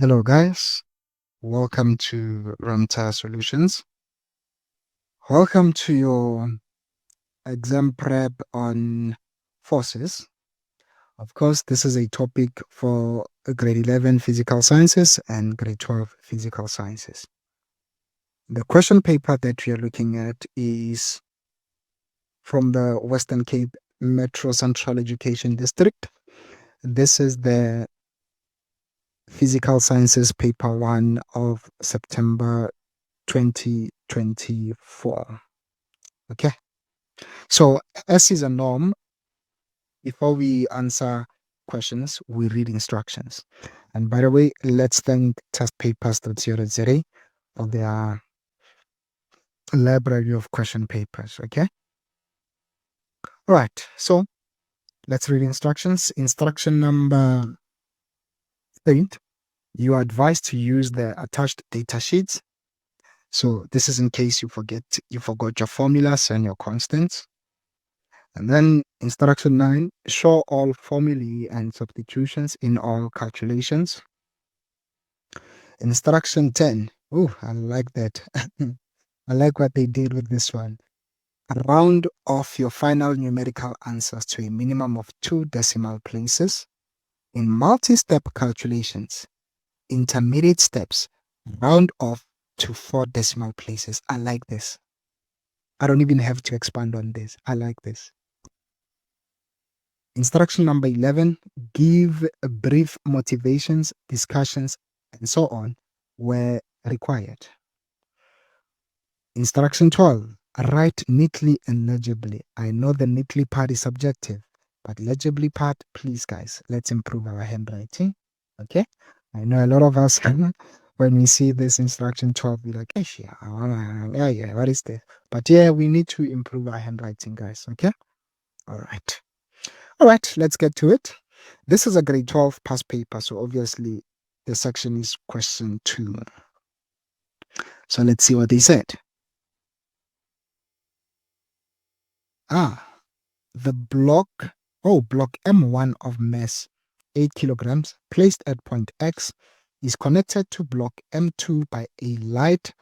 Hello guys, welcome to Ramta Solutions. Welcome to your exam prep on forces. Of course, this is a topic for grade 11 physical sciences and grade 12 physical sciences. The question paper that we are looking at is from the Western Cape Metro Central Education District. This is the Physical Sciences Paper 1 of September 2024. Okay. So, as is a norm, before we answer questions, we read instructions. And by the way, let's thank testpapers.co.za for their library of question papers. Okay. All right. So, let's read instructions. Instruction number 8, you are advised to use the attached data sheets. So, this is in case you forgot your formulas and your constants. And then instruction 9, show all formulae and substitutions in all calculations. Instruction 10, oh, I like that. I like what they did with this one. Round off your final numerical answers to a minimum of 2 decimal places. In multi-step calculations, intermediate steps, round off to 4 decimal places. I like this. I don't even have to expand on this. I like this. Instruction number 11, give brief motivations, discussions, and so on where required. Instruction 12, write neatly and legibly. I know the neatly part is subjective, but legibly part, please guys, let's improve our handwriting. Okay? I know a lot of us, when we see this instruction 12, we're like, yeah, what is this? But yeah, we need to improve our handwriting, guys. Okay? All right. All right, let's get to it. This is a grade 12 past paper, so obviously the section is question 2. So let's see what they said. The block M1 of mass 8 kilograms placed at point X is connected to block M2 by a light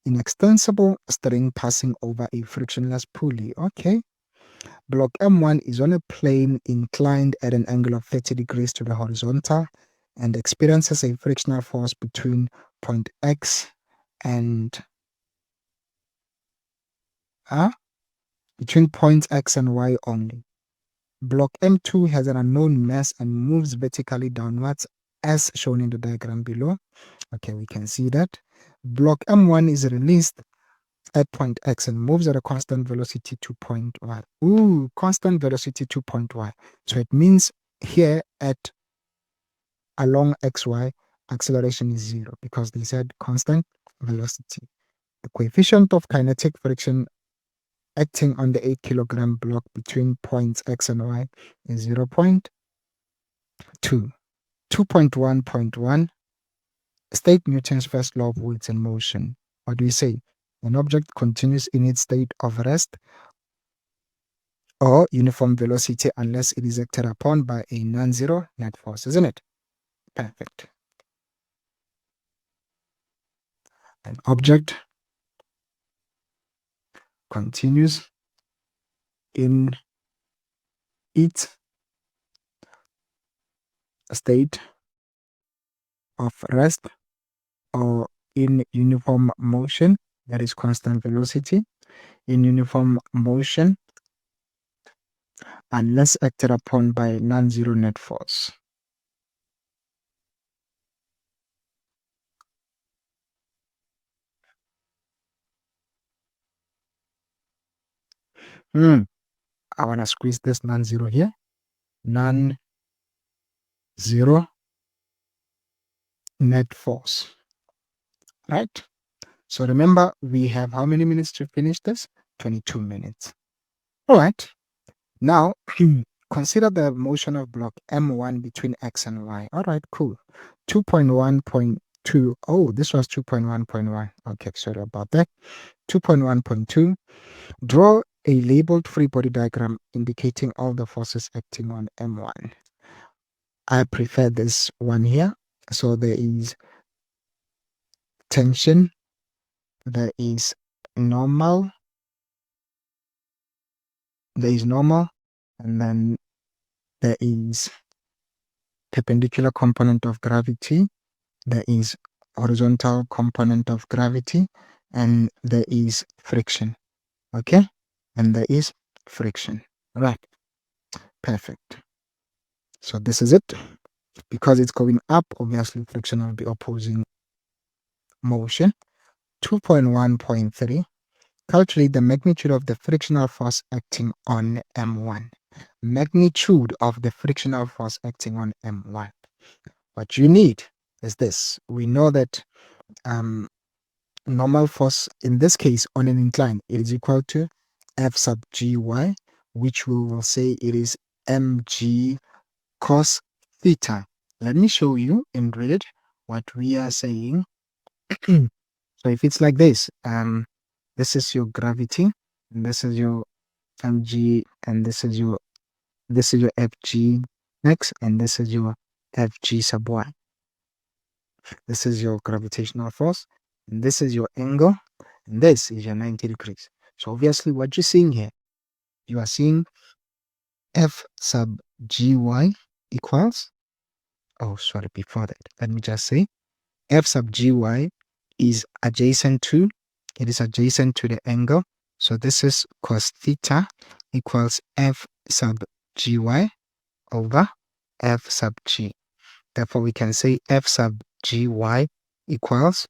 inextensible string passing over a frictionless pulley. Okay. Block M1 is on a plane inclined at an angle of 30 degrees to the horizontal and experiences a frictional force between point X and between points X and Y only. Block M2 has an unknown mass and moves vertically downwards as shown in the diagram below. Okay, we can see that. Block M1 is released at point X and moves at a constant velocity to point Y. Ooh, constant velocity to point Y. So it means here along XY, acceleration is 0 because they said constant velocity. The coefficient of kinetic friction acting on the 8 kilogram block between points X and Y is 0.2. 2.1.1, state Newton's first law of weights and motion. What do we say? An object continues in its state of rest or uniform velocity unless it is acted upon by a non-zero net force, isn't it? Perfect. An object continues in its state of rest or in uniform motion, that is constant velocity, in uniform motion unless acted upon by non-zero net force. I want to squeeze this non-zero here. Non-zero net force. Right? So remember, we have how many minutes to finish this? 22 minutes. All right. Now, consider the motion of block M1 between X and Y. All right, cool. 2.1.2. Oh, this was 2.1.1. Okay, sorry about that. 2.1.2. Draw a labeled free body diagram indicating all the forces acting on M1. I prefer this one here. So there is tension, there is normal, and then there is perpendicular component of gravity, there is horizontal component of gravity, and there is friction. Okay, and there is friction. Right, perfect. So this is it. Because it's going up, obviously friction will be opposing motion. 2.1.3, calculate the magnitude of the frictional force acting on M1. Magnitude of the frictional force acting on M1. What you need is this. We know that normal force, in this case on an incline, it is equal to F sub gy, which we will say it is mg cos theta. Let me show you in red what we are saying. So if it's like this is your gravity, and this is your mg, and this is your fg x, and this is your fg sub y. This is your gravitational force, and this is your angle, and this is your 90 degrees. So obviously what you're seeing here, you are seeing F sub gy equals, oh sorry, before that, let me just say F sub gy is adjacent to, it is adjacent to the angle. So this is cos theta equals F sub gy over F sub g. Therefore we can say F sub gy equals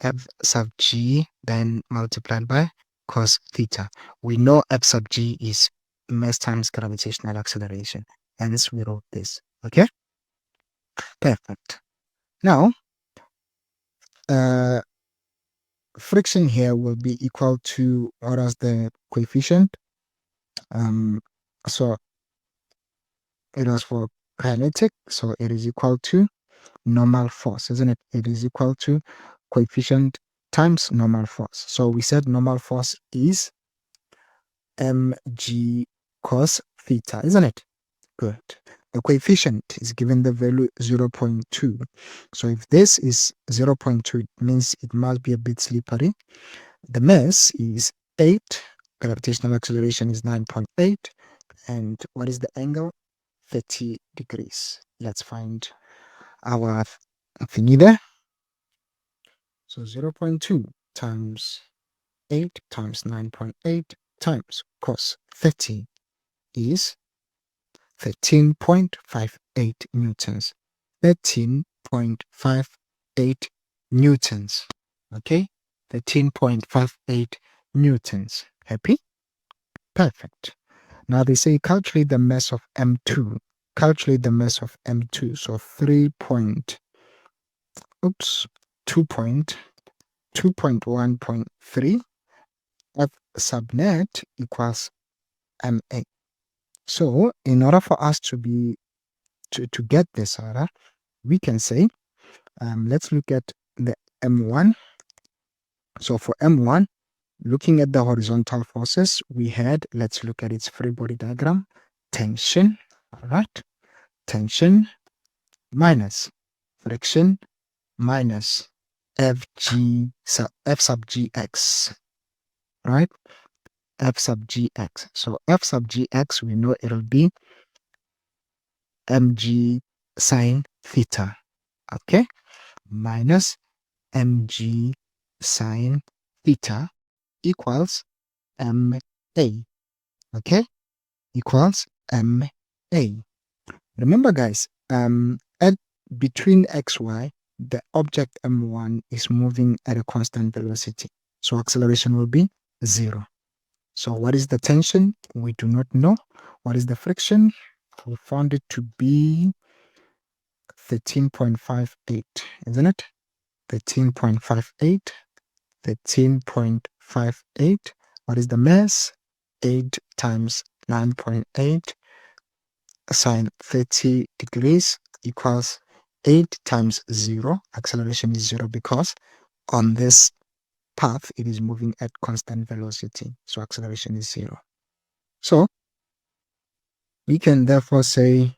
F sub g then multiplied by cos theta. We know F sub g is mass times gravitational acceleration. Hence we wrote this. Okay? Perfect. Now, friction here will be equal to, what is the coefficient? So it was for kinetic, so it is equal to normal force, isn't it? It is equal to coefficient times normal force. So we said normal force is mg cos theta, isn't it? Good. The coefficient is given the value 0.2. So if this is 0.2, it means it must be a bit slippery. The mass is 8, gravitational acceleration is 9.8, and what is the angle? 30 degrees. Let's find our thingy there. So 0.2 times 8 times 9.8 times cos 30 is 13.58 newtons. 13.58 newtons. Okay? 13.58 newtons. Happy? Perfect. Now they say calculate the mass of M2. Calculate the mass of M2. So 2.1.3 F sub net equals MA. So in order for us to get this, we can say, let's look at the M1. So for M1, looking at the horizontal forces, we had, let's look at its free body diagram, tension, all right, tension minus friction minus F sub gx, right? F sub gx. So F sub gx, we know it'll be mg sine theta, okay, minus mg sine theta equals ma, okay, equals ma. Remember guys, at between xy, the object m1 is moving at a constant velocity, so acceleration will be 0. So what is the tension? We do not know. What is the friction? We found it to be 13.58, isn't it? 13.58, 13.58. What is the mass? 8 times 9.8 sine 30 degrees equals 8 times 0. Acceleration is 0 because on this path it is moving at constant velocity. So acceleration is 0. So we can therefore say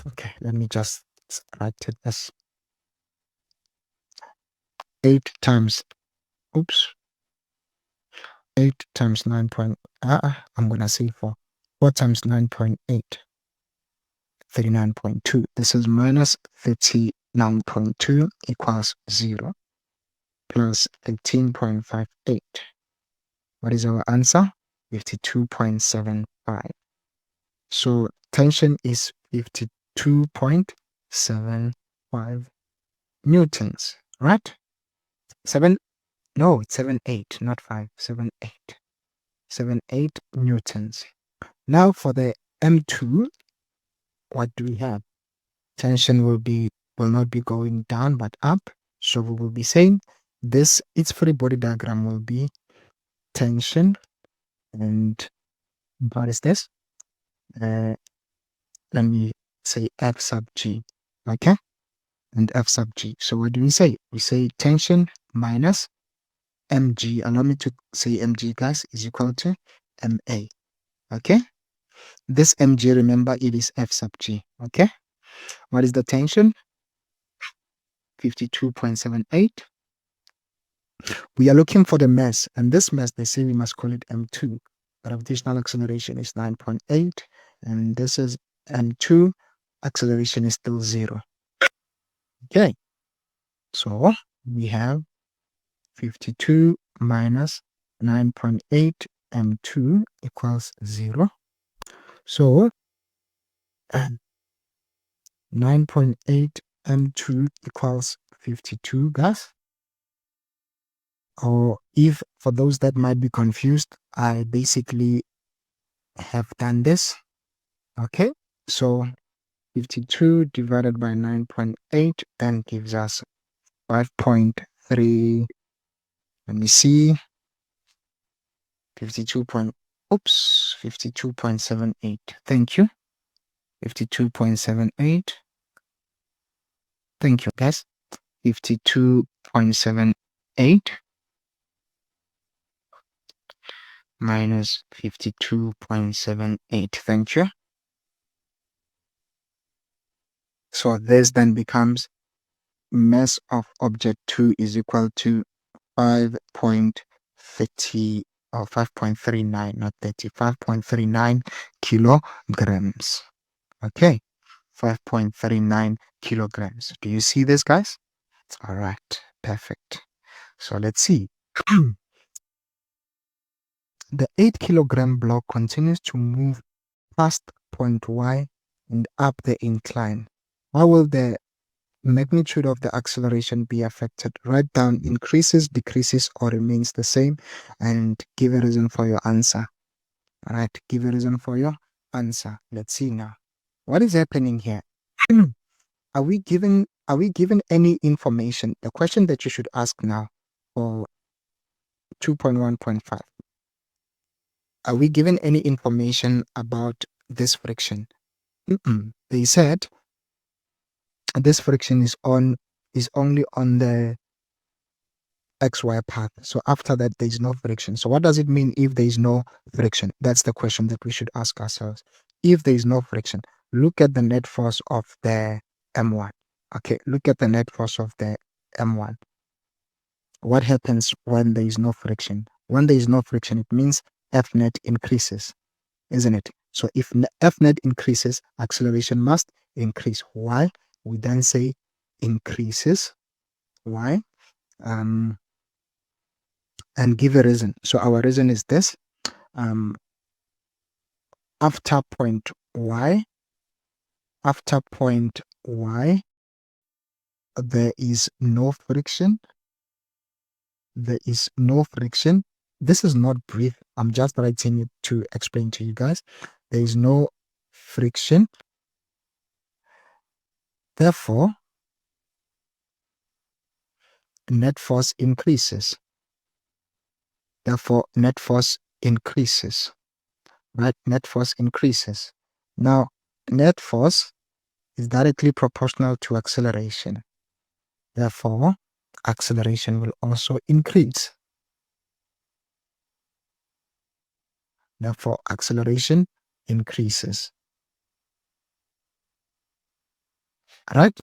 Okay, let me just write it as 8 times, oops, 8 times 9 point, I'm going to say 4. 4 times 9.8, 39.2. This is minus 39.2 equals 0 plus 18.58. What is our answer? 52.75. So tension is 52.75 newtons, right? 7, no, it's 7.8, not 5, 7.8. 7.8 newtons. Now for the M2, what do we have? Tension will not be going down but up. So we will be saying this, its free body diagram will be tension, and what is this? Let me say F sub G, okay? And F sub G. So what do we say? We say tension minus mg, allow me to say mg, guys, is equal to ma, okay? This mg, remember, it is F sub G, okay? What is the tension? 52.78. We are looking for the mass, and this mass, they say we must call it m2. Gravitational acceleration is 9.8, and this is m2. Acceleration is still 0. Okay, so we have 52 minus 9.8 m2 equals 0. So 9.8 m2 equals 52, guys. Or if, for those that might be confused, I basically have done this. Okay, so 52 divided by 9.8 then gives us 5.3. Let me see. 52.78. Thank you. 52.78. Thank you, guys. 52.78 minus 52.78. Thank you. So this then becomes mass of object 2 is equal to 5.30 or 5.39, not 30, 5.39 kilograms. Okay, 5.39 kilograms. Do you see this, guys? All right, perfect. So let's see. The 8 kilogram block continues to move past point Y and up the incline. How will the magnitude of the acceleration be affected? Write down increases, decreases, or remains the same, and give a reason for your answer. All right, give a reason for your answer. Let's see now. What is happening here? Are we given any information? The question that you should ask now for 2.1.5. Are we given any information about this friction? They said this friction is only on the XY path. So after that, there is no friction. So what does it mean if there is no friction? That's the question that we should ask ourselves. If there is no friction, look at the net force of the M1. Okay, look at the net force of the M1. What happens when there is no friction? When there is no friction, it means F net increases, isn't it? So if F net increases, acceleration must increase. Why? We then say increases. Why? And give a reason. So our reason is this. After point Y, there is no friction. There is no friction. This is not brief. I'm just writing it to explain to you guys. There is no friction. Therefore, net force increases. Therefore, net force increases. Right? Net force increases. Now, net force is directly proportional to acceleration. Therefore, acceleration will also increase. Therefore, acceleration increases. Right?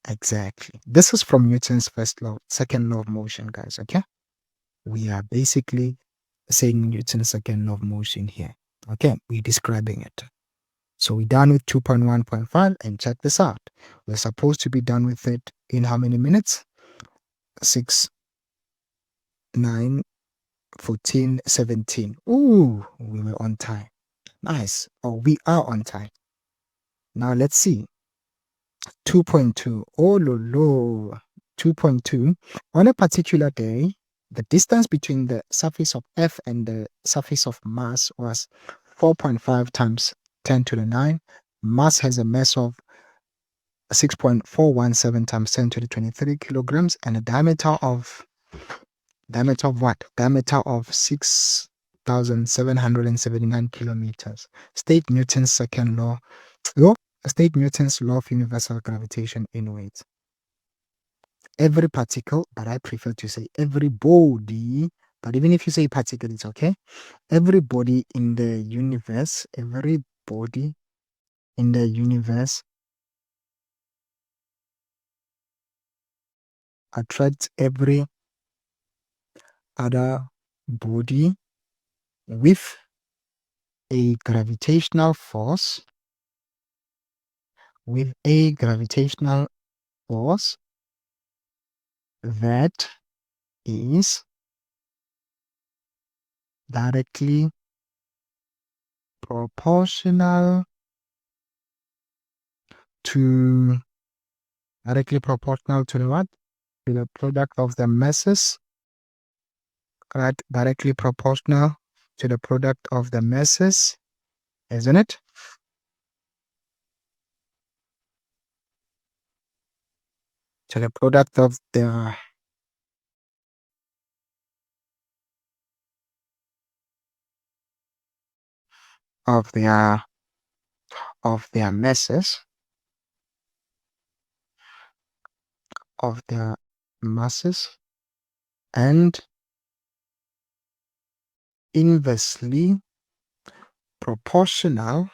Exactly. This is from Newton's first law, second law of motion, guys. Okay. We are basically saying Newton's second law of motion here. Okay. We're describing it. So we're done with 2.1.5 and check this out. We're supposed to be done with it in how many minutes? 6, 9, 14, 17. Ooh, we were on time. Nice. Oh, we are on time. Now let's see. 2.2. Oh, lo. 2.2. On a particular day, the distance between the surface of F and the surface of Mars was 4.5 times 10 to the 9. Mars has a mass of 6.417 times 10 to the 23 kilograms and a diameter of what? Diameter of 6,779 kilometers. State Newton's second law. Oh, state Newton's law of universal gravitation in weight. Every particle, but I prefer to say every body, but even if you say particle, it's okay. Every body in the universe, every body in the universe attracts every other body with a gravitational force, with a gravitational force that is directly proportional to the what? To the product of the masses, right? Directly proportional to the product of the masses, isn't it? To the product of their masses, of their masses, and inversely proportional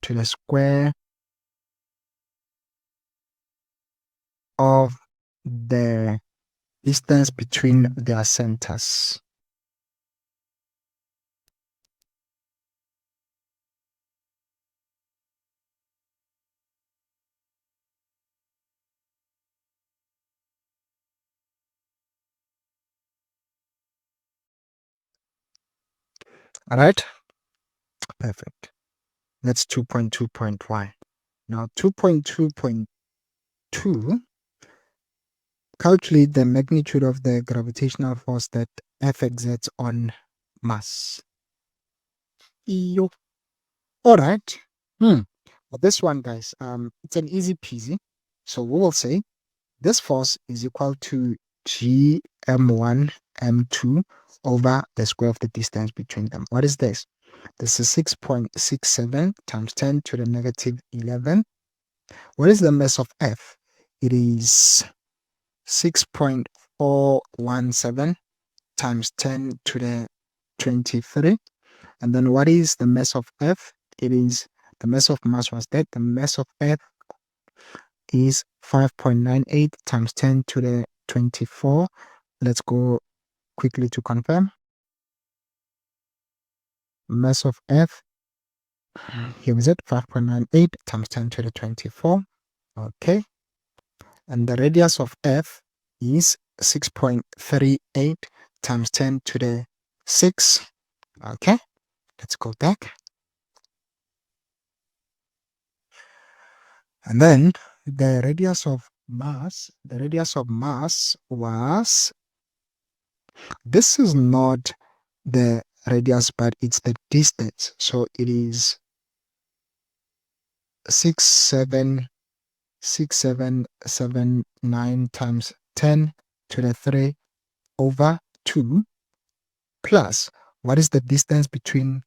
to the square of the distance between their centers. All right, perfect. That's 2.2.y. Now 2.2.2, calculate the magnitude of the gravitational force that F exerts on mass. Yo. All right. For this one, guys, it's an easy peasy. So we will say this force is equal to gm1 m2 over the square of the distance between them. What is this? This is 6.67 times 10 to the negative 11. What is the mass of F? It is 6.417 times 10 to the 23. And then what is the mass of F? It is the mass of Mars was that. The mass of F is 5.98 times 10 to the 24. Let's go quickly to confirm. Mass of F, here is it, 5.98 times 10 to the 24. Okay. And the radius of F is 6.38 times 10 to the 6. Okay. Let's go back. And then the radius of Mars was, this is not the radius, but it's the distance. So it is 67779 times 10 to the 3 over 2 plus, what is the distance between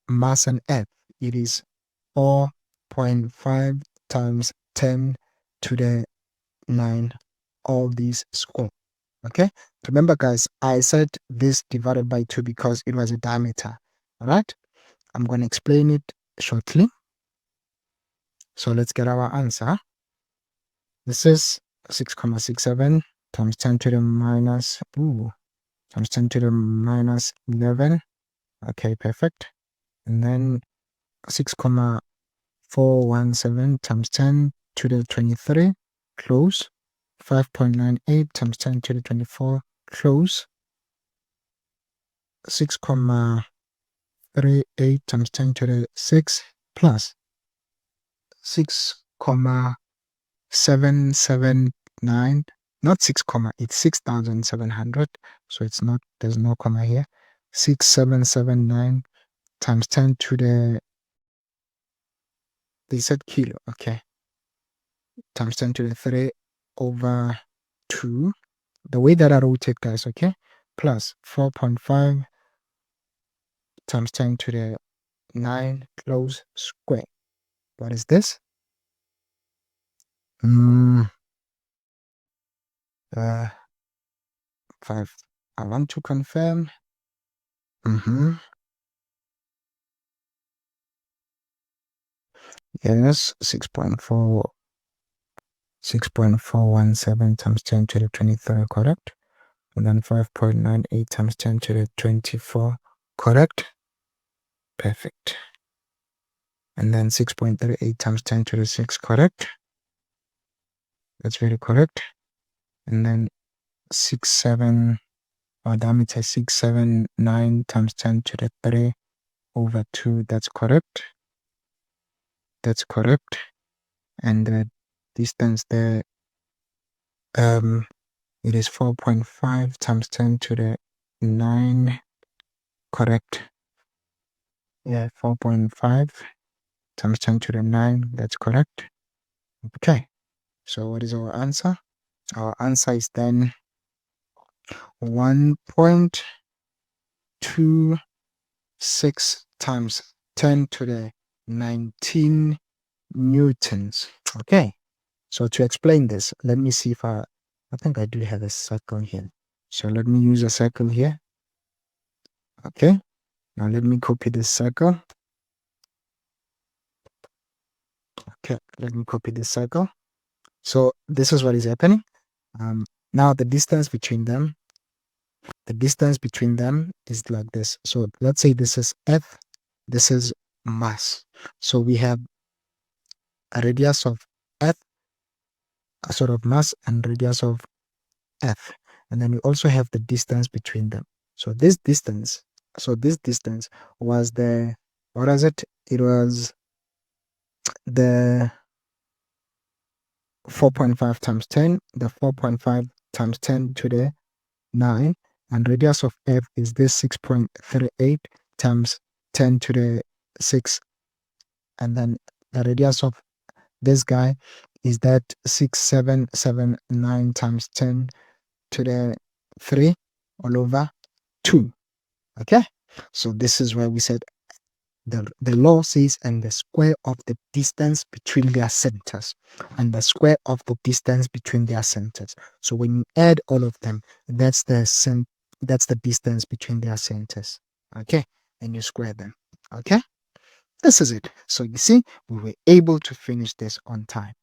Mars and Earth? It is 4.5 times 10 to the 9, all these square. Okay, remember guys, I said this divided by 2 because it was a diameter. All right, I'm going to explain it shortly. So let's get our answer. This is 6,67 times 10 to the minus, times 10 to the minus 11. Okay, perfect. And then 6,417 times 10 to the 23, close. 5.98 times 10 to the 24, close. 6,38 times 10 to the 6, plus 6,779, not 6 comma, it's 6,700, so it's not, there's no comma here. 6,779 times 10 to the, they said kilo, okay, times 10 to the 3 over 2, the way that I wrote it, guys, okay, plus 4.5 times 10 to the 9 close square. What is this? 5. I want to confirm. Yes, 6.417 times 10 to the 23, correct? And then 5.98 times 10 to the 24, correct? Perfect. And then 6.38 times 10 to the 6, correct? That's very correct. And then diameter 679 times 10 to the 3 over 2, that's correct. That's correct. And the distance there, it is 4.5 times 10 to the 9, correct. Yeah, 4.5 times 10 to the 9, that's correct. Okay, so what is our answer? Our answer is then 1.26 times 10 to the 19 newtons. Okay, so to explain this, let me see if I think I do have a circle here. So let me use a circle here. Okay, now let me copy this circle. Okay, let me copy this circle. So this is what is happening. Now the distance between them is like this. So let's say this is F, this is mass. So we have a radius of F, a sort of mass, and radius of F. And then we also have the distance between them. So this distance was the, what was it? It was the 4.5 times 10, the 4.5 times 10 to the 9, and radius of F is this 6.38 times 10 to the 6, and then the radius of this guy is that 6,779 times 10 to the 3 all over 2. Okay, so this is where we said the law says, and the square of the distance between their centers, and the square of the distance between their centers. So when you add all of them, that's the distance between their centers. Okay, and you square them. Okay, this is it. So you see, we were able to finish this on time.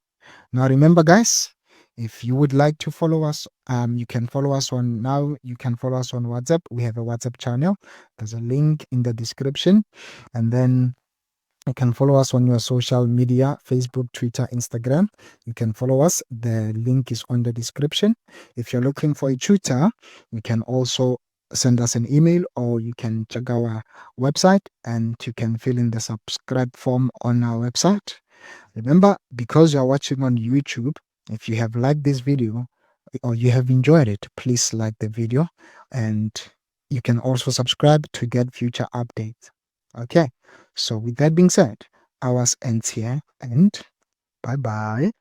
Now remember, guys, if you would like to follow us, you can follow us on WhatsApp. We have a WhatsApp channel. There's a link in the description. And then you can follow us on your social media, Facebook, Twitter, Instagram. You can follow us. The link is on the description. If you're looking for a tutor, you can also send us an email, or you can check our website and you can fill in the subscribe form on our website. Remember, because you're watching on YouTube, if you have liked this video or you have enjoyed it, please like the video, and you can also subscribe to get future updates. Okay, so with that being said, ours ends here, and bye bye.